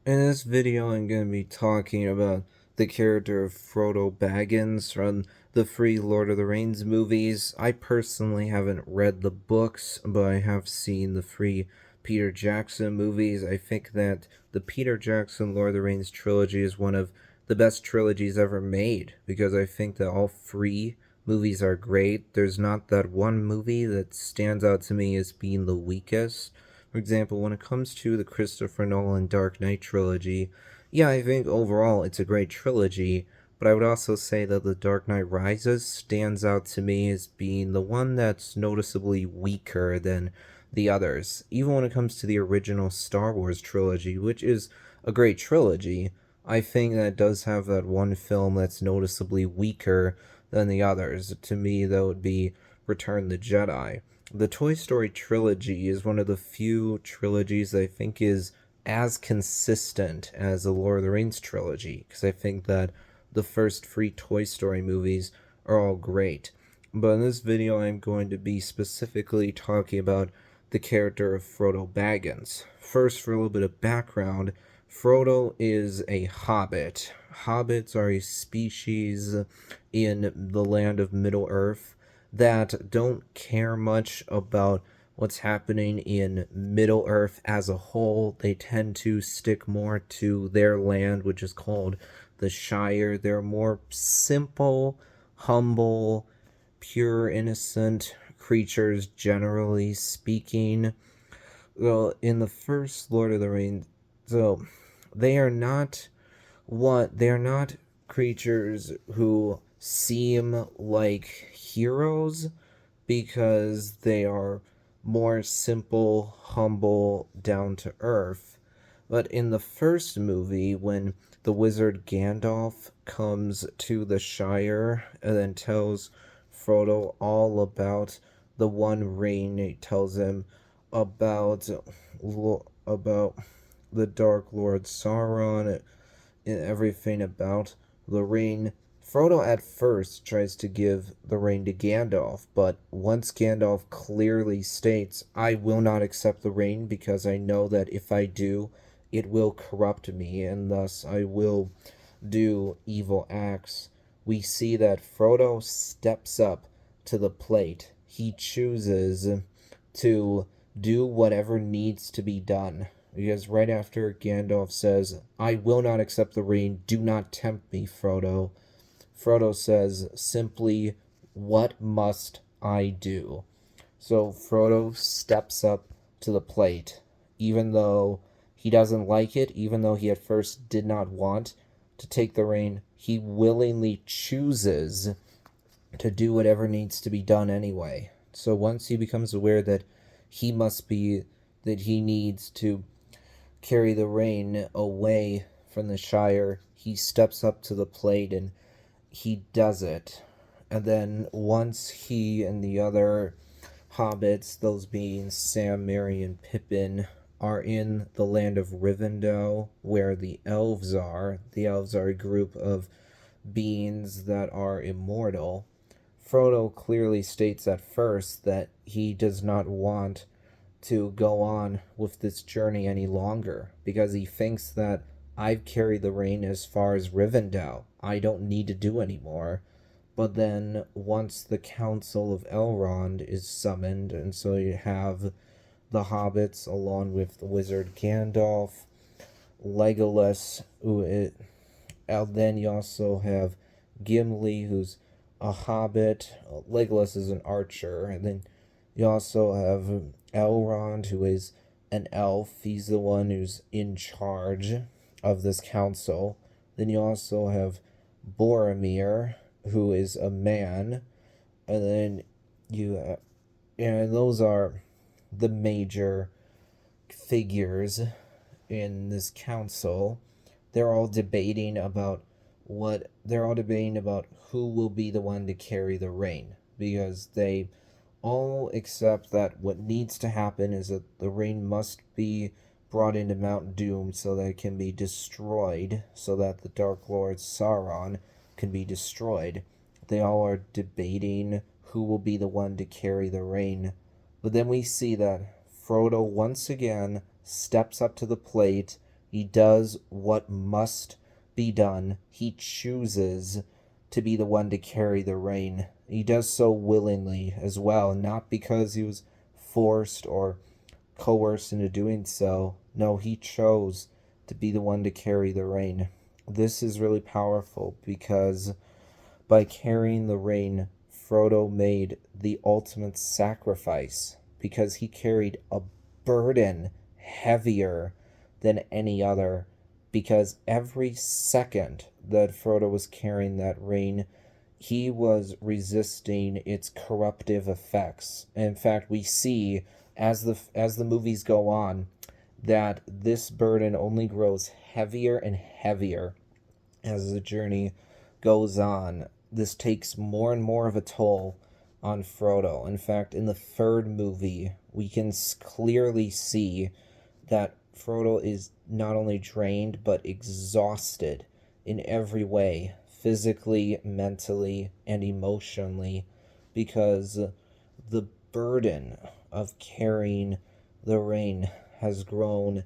In this video, I'm going to be talking about the character of Frodo Baggins from the free Lord of the Rings movies. I personally haven't read the books, but I have seen the free Peter Jackson movies. I think that the Peter Jackson Lord of the Rings trilogy is one of the best trilogies ever made because I think that all three movies are great. There's not that one movie that stands out to me as being the weakest. For example, when it comes to the Christopher Nolan Dark Knight trilogy, yeah, I think overall it's a great trilogy, but I would also say that The Dark Knight Rises stands out to me as being the one that's noticeably weaker than the others. Even when it comes to the original Star Wars trilogy, which is a great trilogy, I think that it does have that one film that's noticeably weaker than the others. To me, that would be Return the Jedi. The Toy Story trilogy is one of the few trilogies I think is as consistent as the Lord of the Rings trilogy, because I think that the first three Toy Story movies are all great. But in this video, I'm going to be specifically talking about the character of Frodo Baggins. First, for a little bit of background, Frodo is a hobbit. Hobbits are a species in the land of Middle Earth that don't care much about what's happening in Middle Earth as a whole. They tend to stick more to their land, which is called the Shire. They're more simple, humble, pure, innocent creatures, generally speaking. Well, in the first Lord of the Rings, so they are not they're not creatures who seem like heroes because they are more simple, humble, down to earth. But in the first movie, when the wizard Gandalf comes to the Shire and then tells Frodo all about the One Ring, he tells him about about the Dark Lord Sauron and everything about the ring. Frodo at first tries to give the ring to Gandalf, but once Gandalf clearly states, I will not accept the ring because I know that if I do, it will corrupt me and thus I will do evil acts, we see that Frodo steps up to the plate. He chooses to do whatever needs to be done. Because right after Gandalf says, I will not accept the ring, do not tempt me, Frodo, Frodo says simply, what must I do? So Frodo steps up to the plate, even though he doesn't like it, even though he at first did not want to take the ring, he willingly chooses to do whatever needs to be done anyway. So once he becomes aware that he must be, that he needs to carry the reign away from the Shire, he steps up to the plate and he does it. And then once he and the other hobbits, those being Sam, Merry, and Pippin, are in the land of Rivendell, where the elves are. The elves are a group of beings that are immortal. Frodo clearly states at first that he does not want to go on with this journey any longer because he thinks that I've carried the reign as far as Rivendell. I don't need to do anymore. But then once the Council of Elrond is summoned, and so you have the hobbits along with the wizard Gandalf, Legolas, then you also have Gimli, who's a hobbit. Legolas is an archer, and then you also have Elrond, who is an elf. He's the one who's in charge of this council. Then you also have Boromir, who is a man, and then and those are the major figures in this council. They're all debating about who will be the one to carry the reign because they all accept that what needs to happen is that the reign must be brought into Mount Doom so that it can be destroyed, so that the Dark Lord Sauron can be destroyed. They all are debating who will be the one to carry the reign. But then we see that Frodo once again steps up to the plate. He does what must be done. He chooses to be the one to carry the reign. He does so willingly as well, not because he was forced or coerced into doing so. No, he chose to be the one to carry the reign. This is really powerful because by carrying the reign, Frodo made the ultimate sacrifice because he carried a burden heavier than any other. Because every second that Frodo was carrying that reign, he was resisting its corruptive effects. In fact, we see as the movies go on that this burden only grows heavier and heavier as the journey goes on. This takes more and more of a toll on Frodo. In fact, in the third movie, we can clearly see that Frodo is not only drained but exhausted in every way, physically, mentally, and emotionally, because the burden of carrying the reign has grown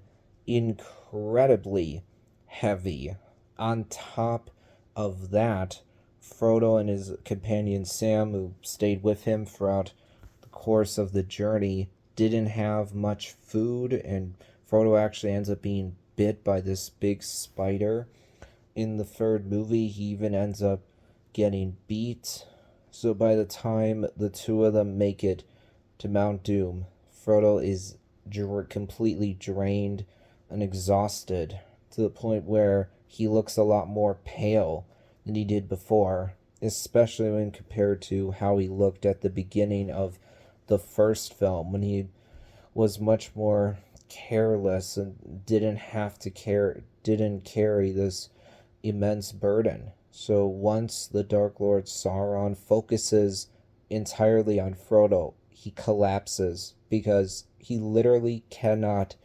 incredibly heavy. On top of that, Frodo and his companion Sam, who stayed with him throughout the course of the journey, didn't have much food, and Frodo actually ends up being bit by this big spider. In the third movie, he even ends up getting beat. So by the time the two of them make it to Mount Doom, Frodo is completely drained and exhausted to the point where he looks a lot more pale than he did before, especially when compared to how he looked at the beginning of the first film when he was much more careless and didn't carry this immense burden. So once the Dark Lord Sauron focuses entirely on Frodo, he collapses because he literally cannot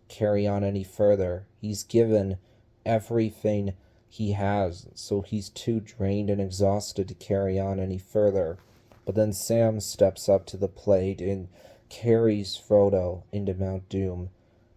carry on any further. He's given everything he has, so he's too drained and exhausted to carry on any further. But then Sam steps up to the plate and carries Frodo into Mount Doom.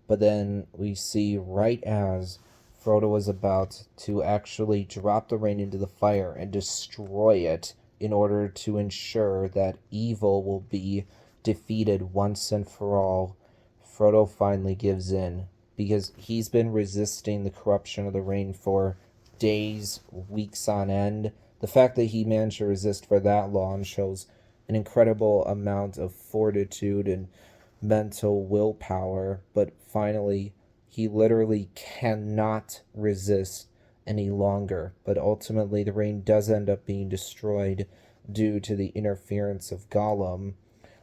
But then we see right as Frodo is about to actually drop the ring into the fire and destroy it in order to ensure that evil will be defeated once and for all, Frodo finally gives in because he's been resisting the corruption of the ring for days, weeks on end. The fact that he managed to resist for that long shows an incredible amount of fortitude and mental willpower, but finally, he literally cannot resist any longer. But ultimately, the ring does end up being destroyed due to the interference of Gollum.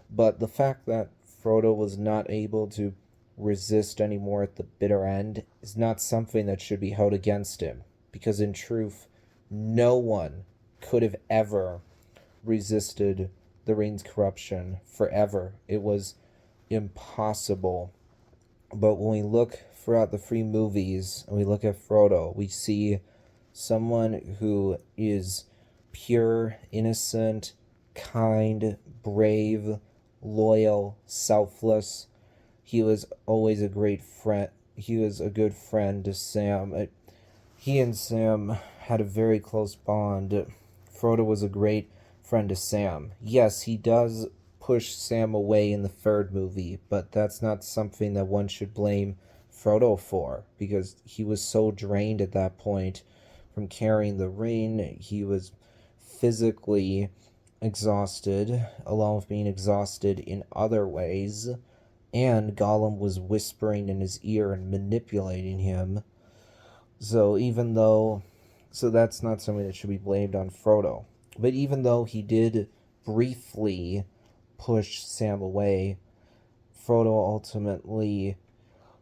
But the fact that Frodo was not able to resist anymore at the bitter end is not something that should be held against him. Because in truth, no one could have ever resisted the ring's corruption forever. It was impossible. But when we look throughout the three movies and we look at Frodo, we see someone who is pure, innocent, kind, brave, loyal, selfless. He was always a great friend. He was a good friend to Sam. He and Sam had a very close bond. Frodo was a great friend to Sam. Yes, he does push Sam away in the third movie, but that's not something that one should blame Frodo for, because he was so drained at that point from carrying the ring. He was physically exhausted, along with being exhausted in other ways, and Gollum was whispering in his ear and manipulating him. So even though, so that's not something that should be blamed on Frodo. But even though he did briefly push Sam away, Frodo ultimately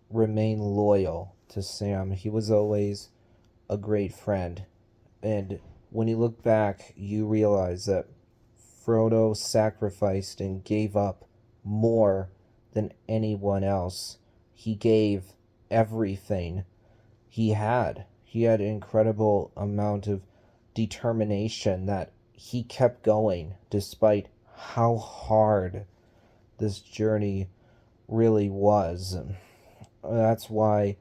remained loyal to Sam. He was always a great friend. And when you look back, you realize that Frodo sacrificed and gave up more than anyone else. He gave everything he had. He had an incredible amount of determination that he kept going despite how hard this journey really was. That's why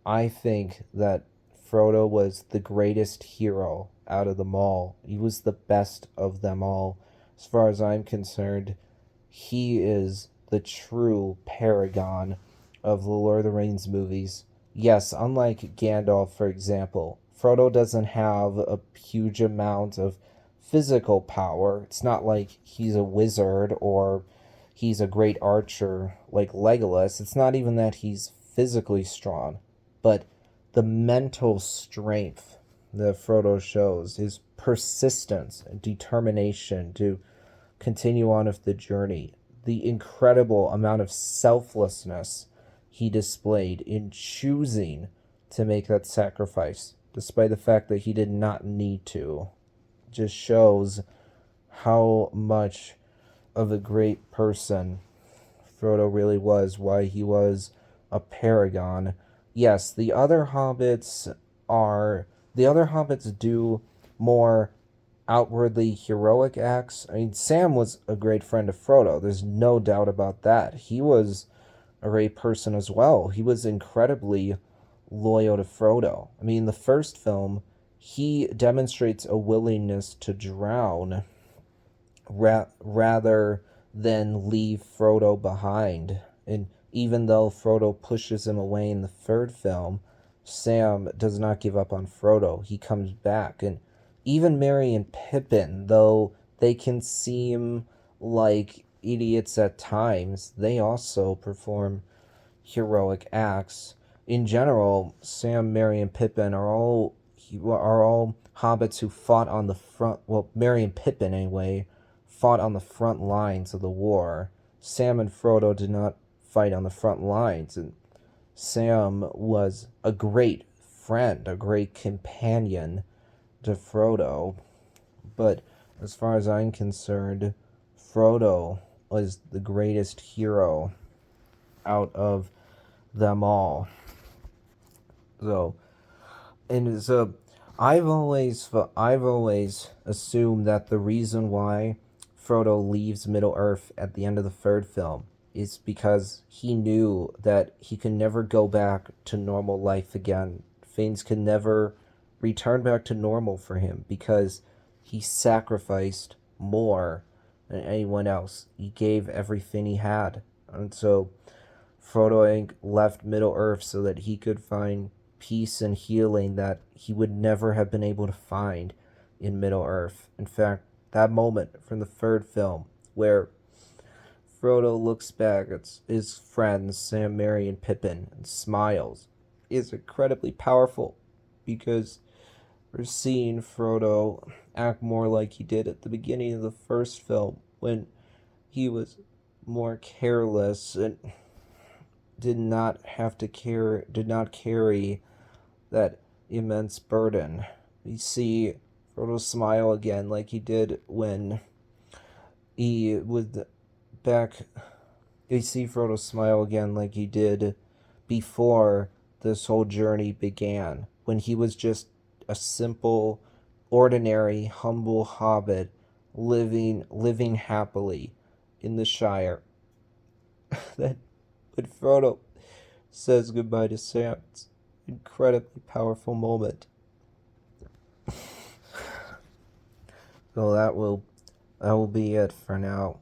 I think that Frodo was the greatest hero out of them all. He was the best of them all. As far as I'm concerned, he is the true paragon of the Lord of the Rings movies. Yes, unlike Gandalf, for example, Frodo doesn't have a huge amount of physical power. It's not like he's a wizard or he's a great archer like Legolas. It's not even that he's physically strong, but the mental strength that Frodo shows, his persistence and determination to continue on with the journey, the incredible amount of selflessness he displayed in choosing to make that sacrifice, despite the fact that he did not need to, just shows how much of a great person Frodo really was, why he was a paragon. Yes, the other hobbits do more outwardly heroic acts. I mean, Sam was a great friend of Frodo. There's no doubt about that. He was a great person as well. He was incredibly loyal to Frodo. I mean, in the first film, he demonstrates a willingness to drown rather than leave Frodo behind. And even though Frodo pushes him away in the third film, Sam does not give up on Frodo. He comes back. And even Merry and Pippin, though they can seem like idiots at times, they also perform heroic acts. In general, Sam, Merry, and Pippin are all hobbits who fought on the front. Well, Merry and Pippin anyway fought on the front lines of the war. Sam and Frodo did not fight on the front lines, and Sam was a great friend, a great companion to Frodo. But as far as I'm concerned, Frodo was the greatest hero out of them all. So, and so I've always assumed that the reason why Frodo leaves Middle Earth at the end of the third film is because he knew that he could never go back to normal life again. Things could never return back to normal for him because he sacrificed more than anyone else. He gave everything he had. And so Frodo left Middle Earth so that he could find peace and healing that he would never have been able to find in Middle Earth. In fact, that moment from the third film where Frodo looks back at his friends, Sam, Merry, and Pippin, and smiles, is incredibly powerful because we're seeing Frodo act more like he did at the beginning of the first film when he was more careless and did not carry that immense burden. We see Frodo smile again like he did when he was back. We see Frodo smile again like he did before this whole journey began, when he was just a simple, ordinary, humble hobbit living happily in the Shire. That when Frodo says goodbye to Sam, it's an incredibly powerful moment. So that will be it for now.